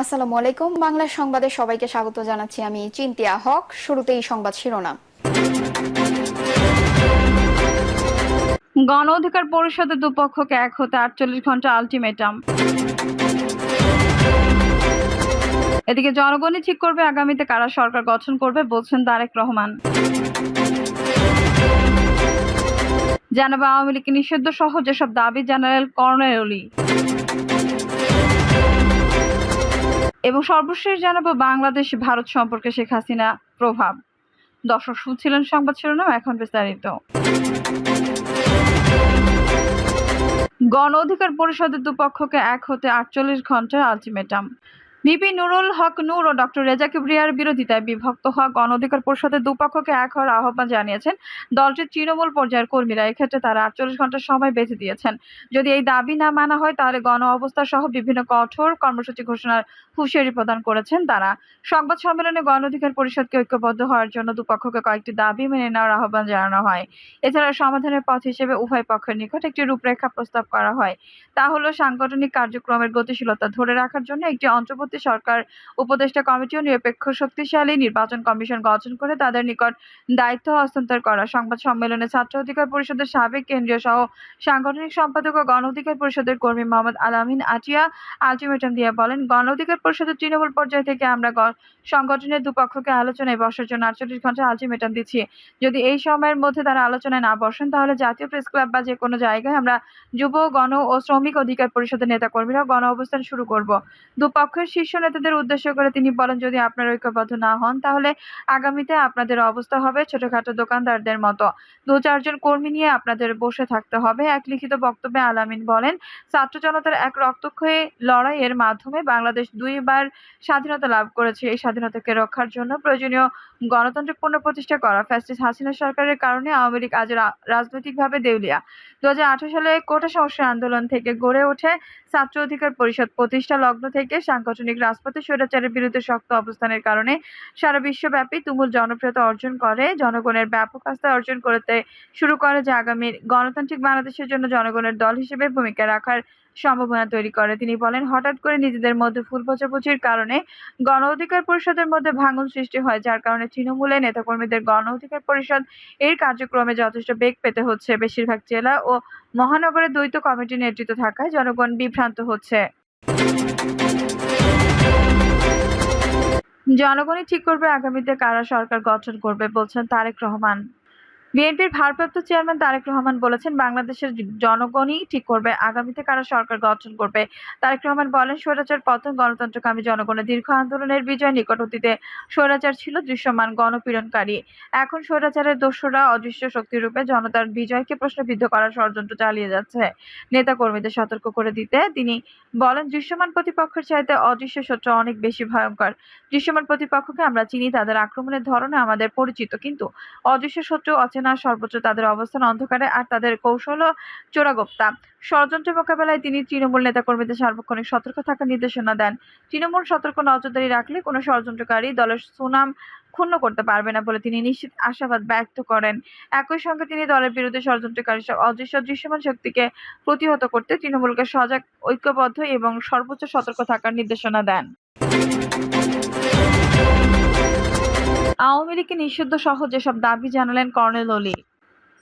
আসসালামু আলাইকুম। বাংলা সংবাদে সবাইকে স্বাগত জানাচ্ছি। আমি চিন্তিয়া হক। শুরুতেই সংবাদ শিরোনাম। গণ অধিকার পরিষদের দুপক্ষকে এক হতে 48 ঘন্টা আলটিমেটাম। এদিকে জনগণই ঠিক করবে আগামীতে কারা সরকার গঠন করবে বলছেন তারেক রহমান। জানাবো আওয়ামী লীগ নিষিদ্ধ সহ যেসব দাবি জেনারেল কর্নেল ওলি। এবং সর্বশেষ জানাবো বাংলাদেশ ভারত সম্পর্কে শেখ হাসিনা প্রভাব। দর্শক শুনছিলেন সংবাদ শিরোনাম, এখন বিস্তারিত। গণ অধিকার পরিষদের দুপক্ষকে এক হতে 48 ঘন্টার আলটিমেটাম। ভিপি নুরুল হক নূর ও ডক্টর রেজা কিবরিয়ার বিরোধিতায় বিভক্ত হওয়া গণ অধিকার পরিষদের দুপক্ষকে এক হওয়ার আহ্বান জানিয়েছেন দলটির তৃণমূল পর্যায়ের কর্মীরা। এক্ষেত্রে তারা 48 ঘন্টার সময় বেঁধে দিয়েছেন। যদি এই দাবি না মানা হয় তাহলে গণ অবস্থা সহ বিভিন্ন কঠোর কর্মসূচি ঘোষণার হুঁশিয়ারি প্রদান করেছেন তারা। সংবাদ সম্মেলনে গণ অধিকার পরিষদকে ঐক্যবদ্ধ হওয়ার জন্য দুপক্ষকে কয়েকটি দাবি মেনে নেওয়ার আহ্বান জানানো হয়। এছাড়া সমাধানের পথ হিসেবে উভয় পক্ষের নিকট একটি রূপরেখা প্রস্তাব করা হয়। তা হলো সাংগঠনিক কার্যক্রমের গতিশীলতা ধরে রাখার জন্য একটি অন্তর্বর্তী সরকার উপদেষ্টা কমিটি ও নিরপেক্ষ শক্তিশালী নির্বাচন কমিশন গঠন করে তাদের নিকট দায়িত্ব হস্তান্তর করা। সংবাদ সম্মেলনে ছাত্র অধিকার পরিষদের সাবেক কেন্দ্রীয় সহ সাংগঠনিক সম্পাদক ও গণ অধিকার পরিষদের কর্মী মোহাম্মদ আলামিন আটিয়া আলটিমেটাম দিয়ে বলেন, গণ অধিকার পরিষদের তৃণমূল পর্যায় থেকে আমরা সংগঠনের দুপক্ষকে আলোচনায় বসার জন্য 48 ঘন্টা আলটিমেটাম দিচ্ছি। যদি এই সময়ের মধ্যে তারা আলোচনায় না বসেন তাহলে জাতীয় প্রেস ক্লাব বা যে কোনো জায়গায় আমরা যুব গণ ও শ্রমিক অধিকার পরিষদের নেতাকর্মীরা গণ অবস্থান শুরু করব। দুপক্ষের শীর্ষ নেতাদের উদ্দেশ্য করে তিনি বলেন, যদি আপনারা ঐক্যবদ্ধ না হন তাহলে আগামীতে আপনাদের অবস্থা হবে ছোটখাটো দোকানদারদের মতো। 2-4 জন কর্মী নিয়ে আপনাদের বসে থাকতে হবে। এক লিখিত বক্তব্যে আলামিন বলেন, ছাত্র জনতার এক রক্তক্ষয়ী লড়াইয়ের মাধ্যমে বাংলাদেশ 2বার স্বাধীনতা লাভ করেছে। এই স্বাধীনতাকে রক্ষার জন্য প্রয়োজনীয় গণতান্ত্রিক পুনঃপ্রতিষ্ঠা করা। ফ্যাসিস্ট হাসিনা সরকারের কারণে আওয়ামী লীগ আজ রাজনৈতিকভাবে দেউলিয়া। 2018 সালে কোটা সংস্কার আন্দোলন থেকে গড়ে ওঠে ছাত্র অধিকার পরিষদ। প্রতিষ্ঠা লগ্ন থেকে সাংগঠনিক রাজপথে স্বৈরাচারের বিরুদ্ধে শক্ত অবস্থানের কারণে সারা বিশ্বব্যাপী তুমুল জনপ্রিয়তা অর্জন করে, জনগণের ব্যাপক আস্থা অর্জন করতে শুরু করে, যা আগামী গণতান্ত্রিক বাংলাদেশের জন্য জনগণের দল হিসেবে ভূমিকা রাখার সম্ভাবনা তৈরি করে। তিনি বলেন, হঠাৎ করে নিজেদের মধ্যে ভুল বোঝাবুঝির কারণে গণ অধিকার পরিষদের মধ্যে ভাঙন সৃষ্টি হয়, যার কারণে তৃণমূলের নেতাকর্মীদের গণ অধিকার পরিষদ এর কার্যক্রমে যথেষ্ট বেগ পেতে হচ্ছে। বেশিরভাগ জেলা ও মহানগরে দ্বৈত কমিটির নেতৃত্ব থাকায় জনগণ বিভ্রান্ত হচ্ছে। জনগণই ঠিক করবে আগামীতে কারা সরকার গঠন করবে বলছেন তারেক রহমান। বিএনপির ভারপ্রাপ্ত চেয়ারম্যান তারেক রহমান বলেছেন, বাংলাদেশের জনগণই ঠিক করবে আগামীতে কারা সরকার গঠন করবে। তারেক রহমান বলেন, স্বৈরাচার পতন গণতন্ত্রকামী জনগণের দীর্ঘ আন্দোলনের বিজয়। নিকট অতীতে স্বৈরাচার ছিল দৃশ্যমান গণপীড়নকারী। এখন স্বৈরাচারের দোসররা অদৃশ্য শক্তিরূপে জনতার বিজয়কে প্রশ্নবিদ্ধ করার ষড়যন্ত্র চালিয়ে যাচ্ছে। নেতা কর্মীদের সতর্ক করে দিতে তিনি বলেন, দৃশ্যমান প্রতিপক্ষের চাইতে অদৃশ্য শত্রু অনেক বেশি ভয়ঙ্কর। দৃশ্যমান প্রতিপক্ষকে আমরা চিনি, তাদের আক্রমণের ধরনে আমাদের পরিচিত, কিন্তু অদৃশ্য শত্রু অচেনা, সর্বোচ্চ তাদের অবস্থান অন্ধকারে, আর তাদের কৌশল চোরাগোপ্তা। ষড়যন্ত্র মোকাবেলায় তিনি তৃণমূল নেতাকর্মীদের সার্বক্ষণিক সতর্ক থাকার নির্দেশনা দেন। তৃণমূল সতর্ক নজরদারি রাখলে কোনো ষড়যন্ত্রকারী দলের সুনাম ক্ষুণ্ণ করতে পারবে না বলে তিনি নিশ্চিত আশাবাদ ব্যক্ত করেন। একই সঙ্গে তিনি দলের বিরুদ্ধে ষড়যন্ত্রকারী সব অদৃশ্য দৃশ্যমান শক্তিকে প্রতিহত করতে তৃণমূলকে সজাগ, ঐক্যবদ্ধ এবং সর্বোচ্চ সতর্ক থাকার নির্দেশনা দেন। আওয়ামী লীগকে নিষিদ্ধ সহ যেসব দাবি জানালেন কর্নেল ওলি।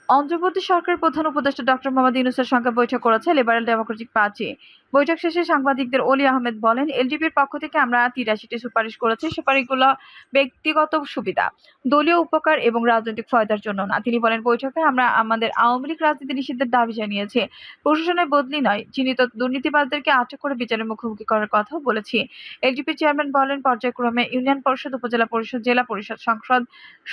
অন্তর্বর্তী সরকারের প্রধান উপদেষ্টা ডক্টর মোহাম্মদ ইউনূসের সঙ্গে বৈঠক করেছে লিবারেল ডেমোক্রেটিক পার্টি। বৈঠক শেষে সাংবাদিকদের ওলি আহমেদ বলেন, এলডিপির পক্ষ থেকে আমরা 83টি সুপারিশ করেছি। সুপারিশগুলো ব্যক্তিগত সুবিধা, দলীয় উপকার এবং রাজনৈতিক ফায়দার জন্য না। তিনি বলেন, বৈঠকে আমরা আমাদের আওয়ামী লীগ রাজনীতি নিষিদ্ধের দাবি জানিয়েছি। প্রশাসনের বদলি নয়, চিহ্নিত দুর্নীতিবাজদেরকে আটক করে বিচারের মুখোমুখি করার কথাও বলেছি। এলডিপির চেয়ারম্যান বলেন, পর্যায়ক্রমে ইউনিয়ন পরিষদ, উপজেলা পরিষদ, জেলা পরিষদ, সংসদ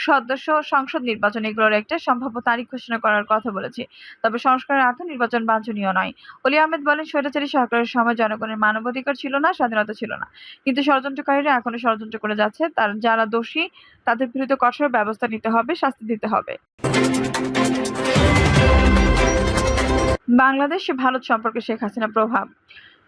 সদস্য, সংসদ নির্বাচন এগুলোর একটা সম্ভাব্য তারিখ ঘোষণা করার কথা বলেছি। তবে সংস্কারের আগে নির্বাচন বাঞ্ছনীয় নয়। ওলি আহমেদ বলেন, স্বৈরাচারী সরকারের সময় জনগণের মানবাধিকার ছিল না, স্বাধীনতা ছিল না, কিন্তু ষড়যন্ত্রকারীরা এখনো ষড়যন্ত্র করে যাচ্ছে। যারা দোষী তাদের বিরুদ্ধে কঠোর ব্যবস্থা নিতে হবে, শাস্তি দিতে হবে। বাংলাদেশ ভারত সম্পর্কে শেখ হাসিনা প্রভাব।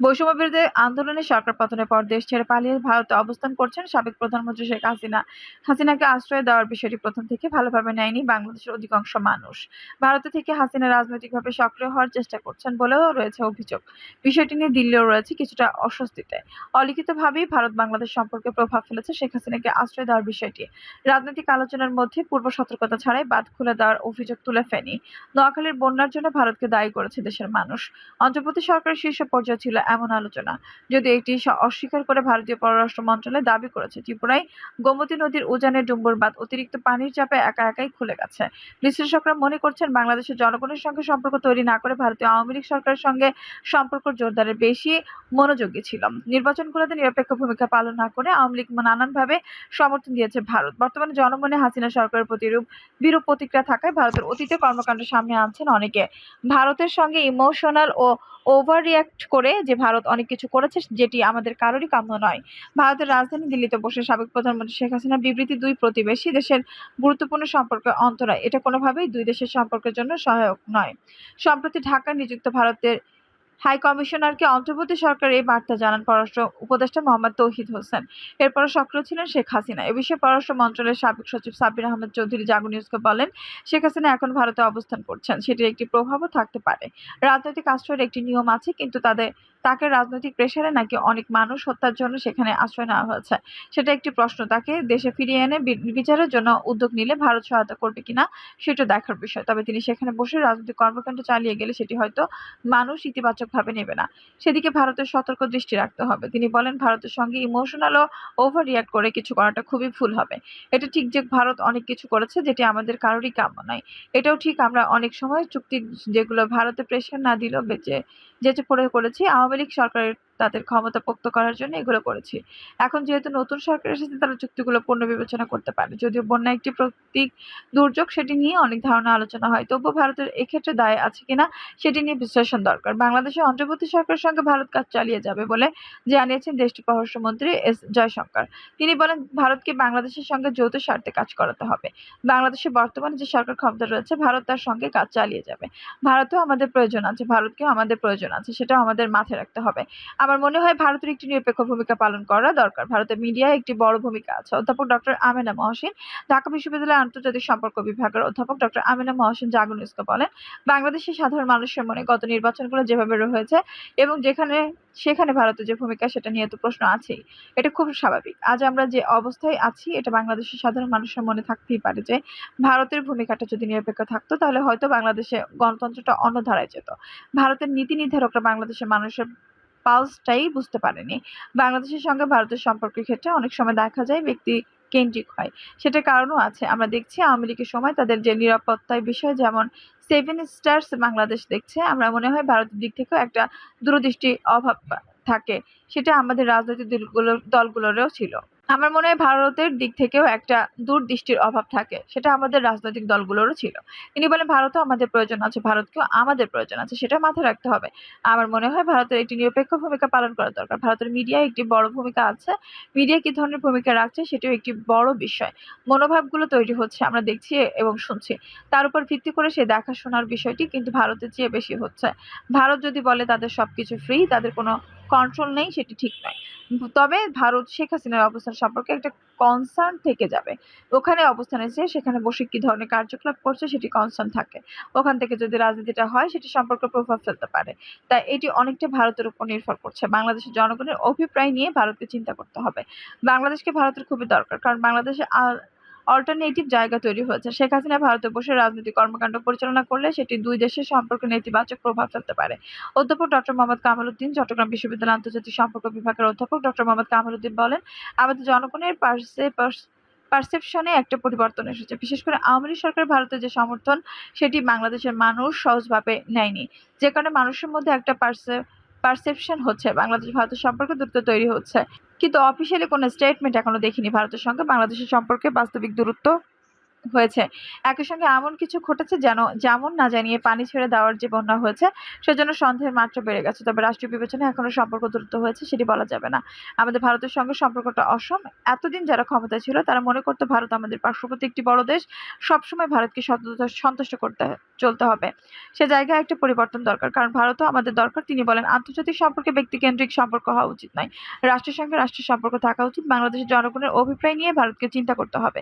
বৈষম্য বিরোধী আন্দোলনে সরকার পতনের পর দেশ ছেড়ে পালিয়ে ভারতে অবস্থান করছেন সাবেক প্রধানমন্ত্রী শেখ হাসিনা। হাসিনাকে আশ্রয় দেওয়ার বিষয়টি প্রথম থেকে ভালোভাবে নেয়নি বাংলাদেশের অধিকাংশ মানুষ। ভারতে থেকে হাসিনা রাজনৈতিকভাবে সক্রিয় হওয়ার চেষ্টা করছেন বলেও রয়েছে অভিযোগ। বিষয়টি নিয়ে দিল্লিও রয়েছে কিছুটা অস্বস্তিতে। অলিখিতভাবেই ভারত বাংলাদেশ সম্পর্কে প্রভাব ফেলেছে শেখ হাসিনাকে আশ্রয় দেওয়ার বিষয়টি। রাজনৈতিক আলোচনার মধ্যে পূর্ব সতর্কতা ছাড়াই বাঁধ খুলে দেওয়ার অভিযোগ তুলে ফেনি। নোয়াখালীর বন্যার জন্য ভারতকে দায়ী করেছে দেশের মানুষ। অন্তর্বর্তী সরকারের শীর্ষ পর্যায়ে ছিল এমন আলোচনা, যদিও এটি অস্বীকার করে ভারতীয় পররাষ্ট্র মন্ত্রণালয় দাবি করেছে ত্রিপুরায় গোমতী নদীর উজানের ডুম্বুর বাঁধ অতিরিক্ত পানির চাপে একা একাই খুলে গেছে। বিশ্লেষকরা মনে করছেন বাংলাদেশের জনগণের সঙ্গে সম্পর্ক তৈরি না করে ভারতীয় আওয়ামী লীগ সরকারের সঙ্গে সম্পর্ক জোরদারের বেশি মনোযোগী ছিল। নির্বাচনগুলোতে নিরপেক্ষ ভূমিকা পালন না করে আওয়ামী লীগ নানানভাবে সমর্থন দিয়েছে ভারত। বর্তমানে জনমনে হাসিনা সরকারের প্রতি বিরূপ প্রতিক্রিয়া থাকায় ভারতের অতীতের কর্মকাণ্ড সামনে আনছেন অনেকে। ভারতের সঙ্গে ইমোশনাল ও ওভার রিয়াক্ট করে যে ভারত অনেক কিছু করেছে যেটি আমাদের কারোরই কাম্য নয়। ভারতের রাজধানী দিল্লিতে বসে সাবেক প্রধানমন্ত্রী শেখ হাসিনা বিবৃতি দুই প্রতিবেশী দেশের গুরুত্বপূর্ণ সম্পর্কের অন্তরায়, এটা কোনোভাবেই দুই দেশের সম্পর্কের জন্য সহায়ক নয়। সম্প্রতি ঢাকায় নিযুক্ত ভারতের হাই কমিশনারকে অন্তর্বর্তী সরকার এই বার্তা জানান পররাষ্ট্র উপদেষ্টা মোহাম্মদ তৌহিদ হোসেন। এরপরও সক্রিয় ছিলেন শেখ হাসিনা। এ বিষয়ে পররাষ্ট্র মন্ত্রণালয়ের সাবেক সচিব সাব্বির আহমেদ চৌধুরী জাগো নিউজকে বলেন, শেখ হাসিনা এখন ভারতে অবস্থান করছেন, সেটির একটি প্রভাবও থাকতে পারে। রাজনৈতিক আশ্রয়ের একটি নিয়ম আছে, কিন্তু তাকে রাজনৈতিক প্রেসারে নাকি অনেক মানুষ হত্যার জন্য সেখানে আশ্রয় নেওয়া হয়েছে, সেটা একটি প্রশ্ন। তাকে দেশে ফিরিয়ে এনে বিচারের জন্য উদ্যোগ নিলে ভারত সহায়তা করবে কিনা সেটা দেখার বিষয়। তবে তিনি সেখানে বসে রাজনৈতিক কর্মকাণ্ড চালিয়ে গেলে সেটি হয়তো মানুষ ইতিবাচকভাবে নেবে না। সেদিকে ভারতের সতর্ক দৃষ্টি রাখতে হবে। তিনি বলেন, ভারতের সঙ্গে ইমোশনাল ও ওভার রিয়াক্ট করে কিছু করাটা খুবই ভুল হবে। এটা ঠিক যে ভারত অনেক কিছু করেছে যেটি আমাদের কারোরই কাম্য নয়। এটাও ঠিক আমরা অনেক সময় চুক্তি যেগুলো ভারতে প্রেশার না দিলেও যেচে পড়ে করেছি। আওয়ামী লীগ সরকারের তাদের ক্ষমতা পোক্ত করার জন্য এগুলো করেছি। এখন যেহেতু নতুন সরকার এসেছে, তারা চুক্তিগুলো পুনর্বিবেচনা করতে পারে। যদিও বন্যা একটি প্রাকৃতিক দুর্যোগ, সেটি নিয়ে অনেক ধারণা আলোচনা হয়, তবুও ভারতের এক্ষেত্রে দায় আছে কিনা সেটি নিয়ে বিশ্লেষণ দরকার। বাংলাদেশের অন্তর্বর্তী সরকারের সঙ্গে ভারত কাজ চালিয়ে যাবে বলে জানিয়েছেন দেশটির পররাষ্ট্রমন্ত্রী এস জয়শঙ্কর। তিনি বলেন, ভারতকে বাংলাদেশের সঙ্গে যৌথ স্বার্থে কাজ করাতে হবে। বাংলাদেশে বর্তমানে যে সরকার ক্ষমতা রয়েছে, ভারত তার সঙ্গে কাজ চালিয়ে যাবে। ভারতেও আমাদের প্রয়োজন আছে, ভারতকেও আমাদের প্রয়োজন আছে, সেটাও আমাদের মাথায় রাখতে হবে। আমার মনে হয় ভারতের একটি নিরপেক্ষ ভূমিকা পালন করা দরকার। ভারতের মিডিয়ায় একটি বড় ভূমিকা আছে। অধ্যাপক ডক্টর আমেনা মহসিন, ঢাকা বিশ্ববিদ্যালয়ের আন্তর্জাতিক সম্পর্ক বিভাগের অধ্যাপক ডক্টর আমেনা মহসিন জাগো নিউজকে বলেন, বাংলাদেশের সাধারণ মানুষের মনে গত নির্বাচনগুলো যেভাবে হয়েছে এবং সেখানে ভারতের যে ভূমিকা সেটা নিয়ে তো প্রশ্ন আছেই। এটা খুব স্বাভাবিক। আজ আমরা যে অবস্থায় আছি এটা বাংলাদেশের সাধারণ মানুষের মনে থাকতেই পারে যে ভারতের ভূমিকাটা যদি নিরপেক্ষ থাকতো তাহলে হয়তো বাংলাদেশে গণতন্ত্রটা অন্য ধারায় যেত। ভারতের নীতি নির্ধারকরা বাংলাদেশের মানুষের পালসটাই বুঝতে পারেনি। বাংলাদেশের সঙ্গে ভারতের সম্পর্কের ক্ষেত্রে অনেক সময় দেখা যায় ব্যক্তি কেন্দ্রিক হয়। সেটার কারণও আছে। আমরা দেখছি আওয়ামী লীগের সময় তাদের যে নিরাপত্তার বিষয়, যেমন সেভেন স্টার্স বাংলাদেশ দেখছে, আমরা মনে হয় ভারতের দিক থেকেও একটা দূরদৃষ্টির অভাব থাকে। সেটা আমাদের রাজনৈতিক দলগুলোরও ছিল। আমার মনে হয় ভারতের দিক থেকেও একটা দূরদৃষ্টির অভাব থাকে, সেটা আমাদের রাজনৈতিক দলগুলোরও ছিল। তিনি বলেন, ভারতও আমাদের প্রয়োজন আছে, ভারতকেও আমাদের প্রয়োজন আছে, সেটা মাথায় রাখতে হবে। আমার মনে হয় ভারতের একটি নিরপেক্ষ ভূমিকা পালন করা দরকার। ভারতের মিডিয়ায় একটি বড় ভূমিকা আছে। মিডিয়া কি ধরনের ভূমিকা রাখছে সেটিও একটি বড় বিষয়। মনোভাবগুলো তৈরি হচ্ছে, আমরা দেখছি এবং শুনছি। তার উপর ভিত্তি করে সে দেখাশোনার বিষয়টি কিন্তু ভারতের চেয়ে বেশি হচ্ছে। ভারত যদি বলে তাদের সবকিছু ফ্রি, তাদের কোনো কন্ট্রোল নেই, সেটি ঠিক নয়। তবে ভারত শেখ হাসিনার অবস্থান সম্পর্কে একটা কনসার্ন থেকে যাবে। ওখানে অবস্থানে যে সেখানে বসে কি ধরনের কার্যকলাপ করছে সেটি কনসার্ন থাকে। ওখান থেকে যদি রাজনীতিটা হয় সেটি সম্পর্কে প্রভাব ফেলতে পারে। তাই এটি অনেকটা ভারতের উপর নির্ভর করছে। বাংলাদেশের জনগণের অভিপ্রায় নিয়ে ভারতকে চিন্তা করতে হবে। বাংলাদেশকে ভারতের খুবই দরকার, কারণ বাংলাদেশে অল্টারনেটিভ জায়গা তৈরি হয়েছে। শেখ হাসিনা ভারতে বসে রাজনৈতিক কর্মকাণ্ড পরিচালনা করলে সেটি দুই দেশের সম্পর্কে নেতিবাচক প্রভাব ফেলতে পারে। অধ্যাপক ডক্টর মোহাম্মদ কামাল উদ্দিন, চট্টগ্রাম বিশ্ববিদ্যালয়ের আন্তর্জাতিক সম্পর্ক বিভাগের অধ্যাপক ডক্টর মোহাম্মদ কামাল উদ্দিন বলেন, আমাদের জনগণের পারসেপশনে একটা পরিবর্তন এসেছে। বিশেষ করে আওয়ামী লীগ সরকার ভারতের যে সমর্থন সেটি বাংলাদেশের মানুষ সহজভাবে নেয়নি, যে কারণে মানুষের মধ্যে একটা পারসেপশন হচ্ছে বাংলাদেশ ভারতের সম্পর্ক দ্রুত তৈরি হচ্ছে। কিন্তু অফিসিয়ালি কোনো স্টেটমেন্ট এখনো দেখিনি ভারতের সঙ্গে বাংলাদেশের সম্পর্কে বাস্তবিক দূরত্ব হয়েছে। একই সঙ্গে এমন কিছু ঘটেছে যেমন না জানিয়ে পানি ছেড়ে দেওয়ার যে বন্যা হয়েছে সেজন্য সন্দেহের মাত্রা বেড়ে গেছে। তবে রাষ্ট্রীয় বিবেচনায় এখনো সম্পর্ক দ্রুত হয়েছে সেটি বলা যাবে না। আমাদের ভারতের সঙ্গে সম্পর্কটা অসম। এতদিন যারা ক্ষমতায় ছিল তারা মনে করতো ভারত আমাদের পার্শ্ববর্তী একটি বড় দেশ, সবসময় ভারতকে সন্তুষ্ট করতে চলতে হবে। সে জায়গায় একটা পরিবর্তন দরকার, কারণ ভারতও আমাদের দরকার। তিনি বলেন, আন্তর্জাতিক সম্পর্কে ব্যক্তিকেন্দ্রিক সম্পর্ক হওয়া উচিত নয়, রাষ্ট্রের সঙ্গে রাষ্ট্রের সম্পর্ক থাকা উচিত। বাংলাদেশের জনগণের অভিপ্রায় নিয়ে ভারতকে চিন্তা করতে হবে।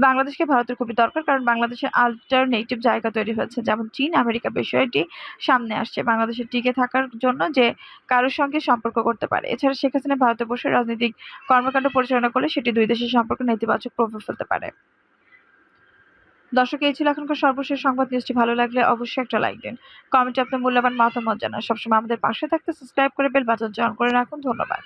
বাংলাদেশকে ভারতের খুবই দরকার, কারণ বাংলাদেশের আল্টারনেটিভ জায়গা তৈরি হয়েছে, যেমন চীন, আমেরিকা বিষয়টি সামনে আসছে। বাংলাদেশের টিকে থাকার জন্য যে কারোর সঙ্গে সম্পর্ক করতে পারে। এছাড়া শেখ হাসিনা ভারতে বসে রাজনৈতিক কর্মকাণ্ড পরিচালনা করলে সেটি দুই দেশের সম্পর্কে নেতিবাচক প্রভাব ফেলতে পারে। দর্শক, এই ছিল এখনকার সর্বশেষ সংবাদ। নিউজটি ভালো লাগলে অবশ্যই একটা লাইক দিন, কমেন্টে আপনার মূল্যবান মতামত জানান। সবসময় আমাদের পাশে থাকতে সাবস্ক্রাইব করে বেল বাটনটি অন করে রাখুন। ধন্যবাদ।